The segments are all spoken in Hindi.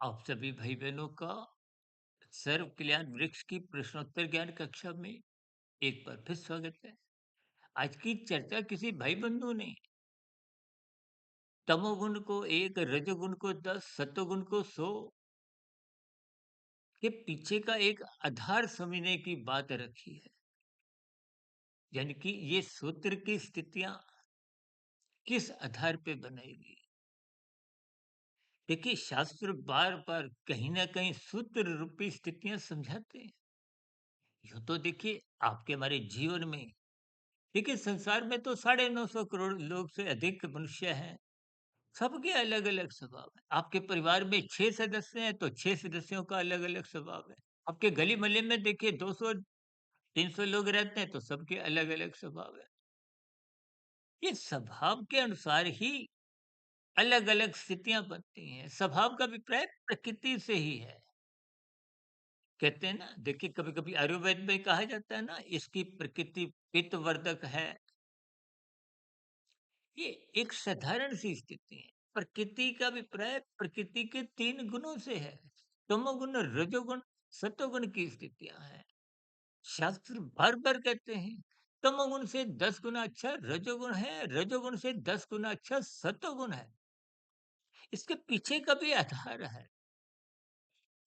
आप सभी भाई बहनों का सर्व कल्याण वृक्ष की प्रश्नोत्तर ज्ञान कक्षा में एक बार फिर स्वागत है। आज की चर्चा किसी भाई बंधु ने तमोगुण को एक, रजोगुण को 10, सतोगुण को 100 के पीछे का एक आधार समझने की बात रखी है। यानी कि ये सूत्र की स्थितियां किस आधार पे बनाएगी। देखिए, शास्त्र बार बार कहीं ना कहीं सूत्र रूपी स्थितियां समझाते हैं। यूं तो देखिए, आपके हमारे जीवन में, देखिए, संसार में तो 950 करोड़ लोग से अधिक मनुष्य हैं। सबके अलग-अलग स्वभाव है। आपके परिवार में 6 सदस्य हैं तो 6 सदस्यों का अलग-अलग स्वभाव है। आपके गली-मोहल्ले में देखिए 200 300 लोग रहते हैं तो सबके अलग-अलग स्वभाव है। ये स्वभाव के अनुसार ही अलग-अलग स्थितियाँ बनती हैं। स्वभाव का अभिप्राय प्रकृति से ही है। कहते हैं ना, देखिए, कभी-कभी आयुर्वेद में कहा जाता है ना, इसकी प्रकृति पित्तवर्धक है। ये एक साधारण सी स्थिति है। प्रकृति का अभिप्राय प्रकृति के 3 गुणों से है। तमोगुण, रजोगुण, सतोगुण की स्थितियां हैं। शास्त्र बार-बार कहते हैं, तमोगुण से 10 गुना अच्छा रजोगुण है, रजोगुण से 10 गुना अच्छा सतोगुण है। इसके पीछे का भी आधार है।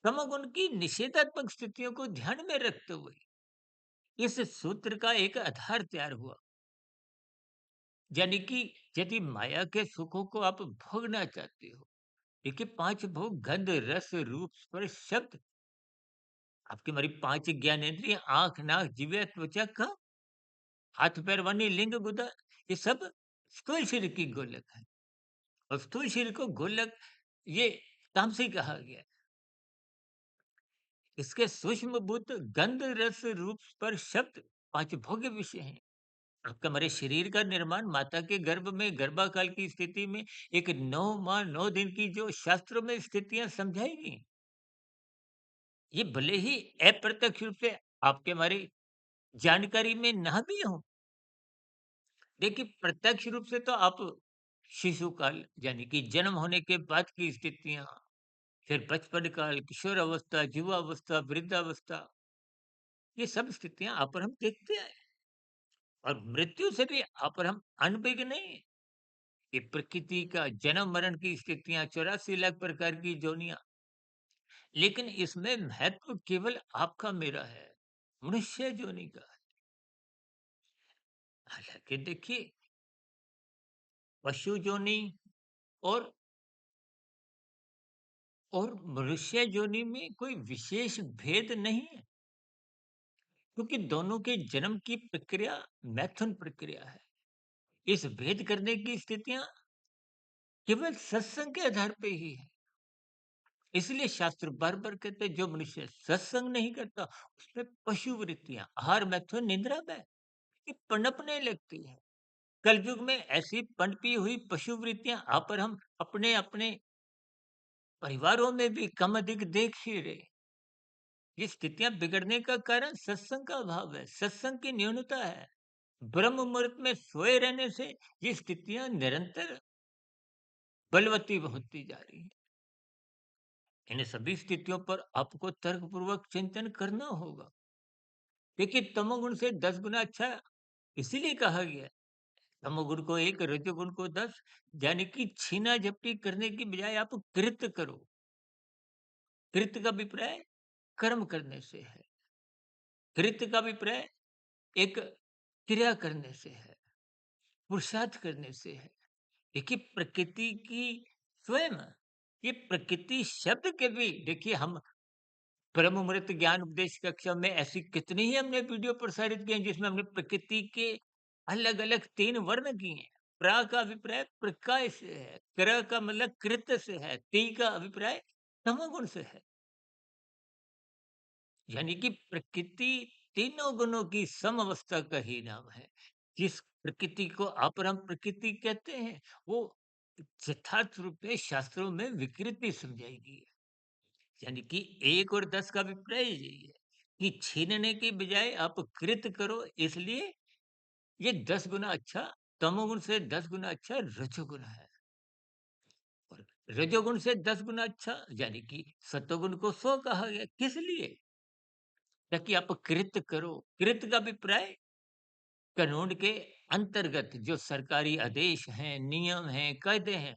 तमोगुण की निषेधात्मक स्थितियों को ध्यान में रखते हुए इस सूत्र का एक आधार तैयार हुआ। यानी कि यदि माया के सुखों को आप भोगना चाहते हो, देखिए, 5 भोग गंध, रस, रूप, स्पर्श, शब्द, आपकी हमारी 5 ज्ञानेंद्रिय, आँख, नाक, जिह्वा, त्वचा का, हाथ, पैर, वाणी, लिंग, गुदा, ये सब स्थूल शरीर की गोलक है। और स्थूल शरीर को गोलक ये तामसिक कहा गया है। इसके सूक्ष्म भूत गंध, रस, रूप, स्पर्श, शब्द 5 भोग्य विषय हैं। आपका हमारे शरीर का निर्माण माता के गर्भ में गर्भाकाल की स्थिति में एक 9 माह 9 दिन की जो शास्त्रों में स्थितियां समझाई गई, ये भले ही अप्रत्यक्ष रूप से आपके हमारी जानकारी में ना भी हो। देखिए, प्रत्यक्ष रूप से तो आप शिशु काल, यानी कि जन्म होने के बाद की स्थितियां, फिर बचपन काल, किशोर अवस्था, युवावस्था, वृद्धावस्था, ये सब स्थितियां आप और हम देखते आए। और मृत्यु से भी आप और हम अनभिज्ञ नहीं है। ये प्रकृति का जन्म मरण की स्थितियां, 84 लाख प्रकार की जोनियां, लेकिन इसमें महत्व केवल आपका मेरा है, मनुष्य जोनि का है। हालांकि देखिए, पशु जोनि और मनुष्य योनि में कोई विशेष भेद नहीं है, क्योंकि दोनों के जन्म की प्रक्रिया मैथुन प्रक्रिया है। इस भेद करने की स्थितियां केवल सत्संग के आधार पे ही है। इसलिए शास्त्र बार बार कहते हैं, जो मनुष्य सत्संग नहीं करता उसमें पशु वृत्तियां, आहार, मैथुन, निद्रा में ये पनपने लगती है। कलयुग में ऐसी पनपी हुई पशु वृत्तियां आप और हम अपने अपने परिवारों में भी कम अधिक देख ही रहे। ये स्थितियां बिगड़ने का कारण सत्संग का अभाव है, सत्संग की न्यूनता है। ब्रह्म मुहूर्त में सोए रहने से ये स्थितियां निरंतर बलवती होती जा रही हैं। इन सभी स्थितियों पर आपको तर्कपूर्वक चिंतन करना होगा। देखिए, तमोगुण से 10 गुना अच्छा इसीलिए कहा गया है। तमोगुण को 1, रजोगुण को 10, यानी कि छीना झपटी करने की बजाय आप कृत्य करो। कृत्य का अभिप्राय कर्म करने से है। कृत्य का अभिप्राय एक क्रिया करने से है, पुरुषार्थ करने से है। देखिए, प्रकृति की स्वयं, ये प्रकृति शब्द के भी देखिए, हम ब्रह्म मुहूर्त ज्ञान उपदेश कक्षा में ऐसी कितनी ही हमने वीडियो प्रसारित किए हैं जिसमें हमने प्रकृति के अलग अलग 3 वर्ण किए हैं। प्रा का अभिप्राय प्रकाश से है, कर का मतलब कृत्य से है, ती का अभिप्राय तमोगुण से है। यानी कि प्रकृति तीनों गुणों की सम अवस्था का ही नाम है। जिस प्रकृति को अपरम प्रकृति कहते हैं, वो यथार्थ रूप में शास्त्रों में विकृति समझाई गई है। यानी कि 1 और 10 का अभिप्राय यही है कि छीनने की बजाय आप कृत करो, इसलिए ये 10 गुना अच्छा, तमोगुण से 10 गुना अच्छा रजोगुण है। और रजोगुण से 10 गुना अच्छा, यानी कि सत्वगुण को 100 कहा गया। किस लिए? ताकि आप कृत्य करो। कृत्य का अभिप्राय कानून के अंतर्गत जो सरकारी आदेश हैं, नियम हैं, कायदे हैं।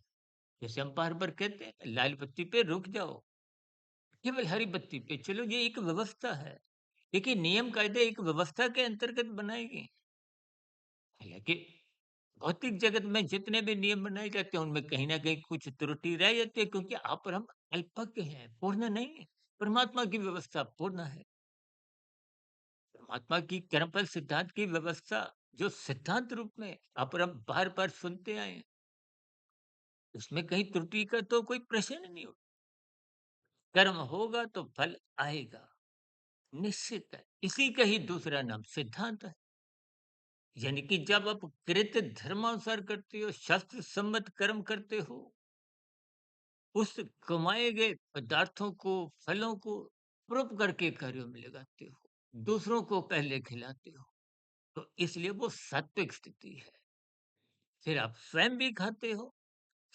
जैसे हम बार-बार कहते हैं, लाल बत्ती पे रुक जाओ, केवल हरी बत्ती पे चलो, ये एक व्यवस्था है। देखिए, नियम कायदे एक व्यवस्था के अंतर्गत बनाए गए। हालाँकि भौतिक जगत में जितने भी नियम बनाए जाते हैं, उनमें कहीं न कहीं कुछ त्रुटि रह जाती है, क्योंकि आप और हम अल्पज्ञ हैं, पूर्ण नहीं है। परमात्मा की व्यवस्था पूर्ण है। परमात्मा की कर्मफल सिद्धांत की व्यवस्था जो सिद्धांत रूप में आप और हम बार-बार सुनते आए हैं, उसमें कहीं त्रुटि का तो कोई प्रश्न नहीं उठता। कर्म होगा तो फल आएगा, निश्चित है। इसी का ही दूसरा नाम सिद्धांत है। यानी कि जब आप कृत्य धर्मानुसार करते हो, शास्त्र सम्मत कर्म करते हो, उस कमाए गए पदार्थों को, फलों को परोपकार के कार्यों में लगाते हो, दूसरों को पहले खिलाते हो, तो इसलिए वो सात्विक स्थिति है। फिर आप स्वयं भी खाते हो,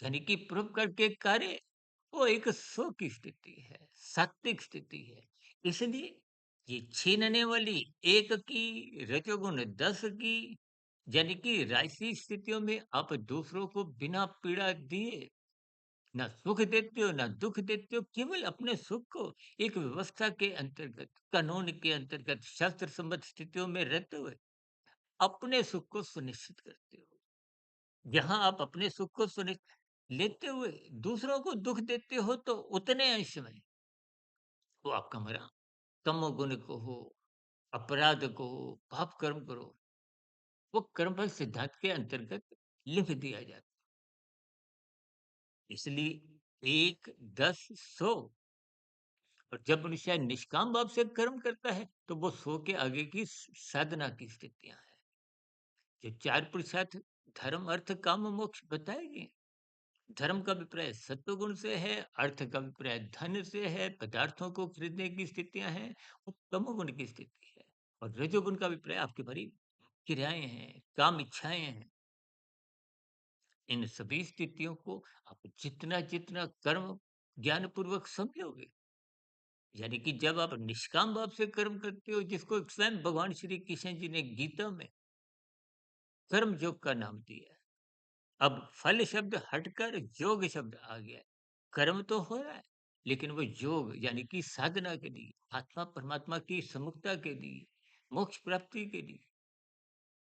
यानी कि परोपकार के कार्य, वो एक सो की स्थिति है, सात्विक स्थिति है। इसलिए ये छीनने वाली एक की, रजोगुण 10 की, यानी कि राजसी स्थितियों में आप दूसरों को बिना पीड़ा दिए ना सुख देते हो, ना दुःख देते हो, केवल अपने सुख को एक व्यवस्था के अंतर्गत, कानून के अंतर्गत, शास्त्र सम्मत स्थितियों में रहते हुए अपने सुख को सुनिश्चित करते हो। जहाँ आप अपने सुख को लेते हुए दूसरों को दुःख देते हो, तो उतने अंश में वो आपका मरा तमोगुण को हो, अपराध को हो, पाप कर्म करो, वो कर्मफल सिद्धांत के अंतर्गत लिख दिया जाता है। इसलिए 1, 10, 100, और जब मनुष्य निष्काम भाव से कर्म करता है, तो वो 100 के आगे की साधना की स्थितियां हैं। जो 4 पुरुषार्थ, धर्म, अर्थ, काम, मोक्ष बताए गए। धर्म का अभिप्राय सत्व गुण से है, अर्थ का अभिप्राय धन से है, पदार्थों को खरीदने की स्थितियां हैं, और तमोगुण की स्थिति है। और रजोगुण का अभिप्राय आपकी भरी क्रियाएं हैं, काम इच्छाएं हैं। इन सभी स्थितियों को आप जितना जितना कर्म ज्ञान पूर्वक समझोगे, यानी कि जब आप निष्काम भाव से कर्म करते हो, जिसको स्वयं भगवान श्री कृष्ण जी ने गीता में कर्म योग का नाम दिया है। अब फल शब्द हटकर योग शब्द आ गया है। कर्म तो हो रहा है, लेकिन वो योग यानी कि साधना के लिए, आत्मा परमात्मा की सम्मुखता के लिए, मोक्ष प्राप्ति के लिए।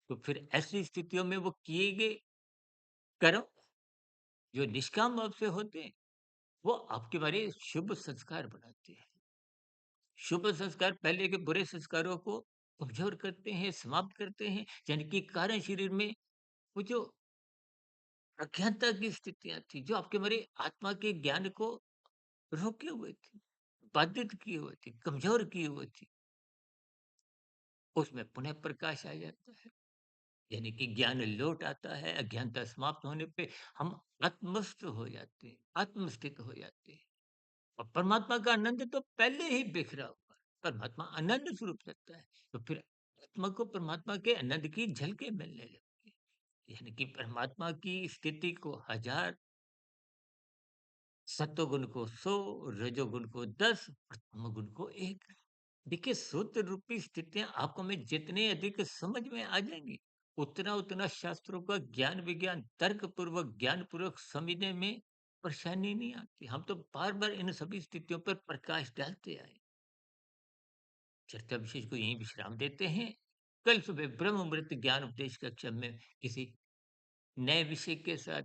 तो फिर ऐसी स्थितियों में वो किए गए कर्म जो निष्काम भाव से होते हैं, वो आपके बारे शुभ संस्कार बनाते हैं। शुभ संस्कार पहले के बुरे संस्कारों को कमजोर करते हैं, समाप्त करते हैं, यानी कि कारण शरीर में वो जो अज्ञानता की स्थितियाँ थी, जो आपके हमारे आत्मा के ज्ञान को रोके हुए थी, बाधित किए हुए थी, कमज़ोर किए हुए थी, उसमें पुनः प्रकाश आ जाता है। यानी कि ज्ञान लौट आता है, अज्ञानता समाप्त होने पे हम आत्मस्थ हो जाते हैं, आत्मस्थित हो जाते हैं। और परमात्मा का आनंद तो पहले ही बिखरा हुआ है। परमात्मा आनंद स्वरूप सत्ता है, तो फिर आत्मा को परमात्मा के आनंद की झलकें मिलने लगती है। यानी कि परमात्मा की स्थिति को 1000, सत्वगुण को 100, रजोगुण को 10 और तमोगुण को 1। देखिए, सूत्र रूपी स्थितियां आपको में जितने अधिक समझ में आ जाएंगी, उतना उतना शास्त्रों का ज्ञान विज्ञान तर्क पूर्वक, ज्ञान पूर्वक समझने में परेशानी नहीं आती। हम तो बार बार इन सभी स्थितियों पर प्रकाश डालते आए। चर्चा विशेष को यहीं विश्राम देते हैं। कल सुबह ब्रह्म मुहूर्त ज्ञान उपदेश कक्षा में किसी नए विषय के साथ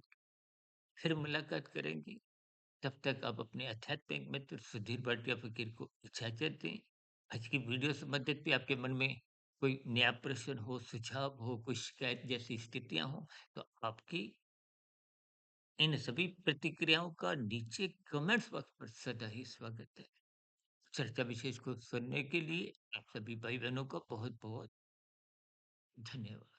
फिर मुलाकात करेंगे। तब तक आप अपने आध्यात्मिक मित्र सुधीर भाटिया फकीर को इजाजत दें। आज की वीडियो संबंधित भी आपके मन में कोई नया प्रश्न हो, सुझाव हो, कोई शिकायत जैसी स्थितियां हो, तो आपकी इन सभी प्रतिक्रियाओं का नीचे कमेंट्स बॉक्स पर सदा ही स्वागत है। चर्चा विशेष को सुनने के लिए आप सभी भाई बहनों का बहुत बहुत धन्यवाद।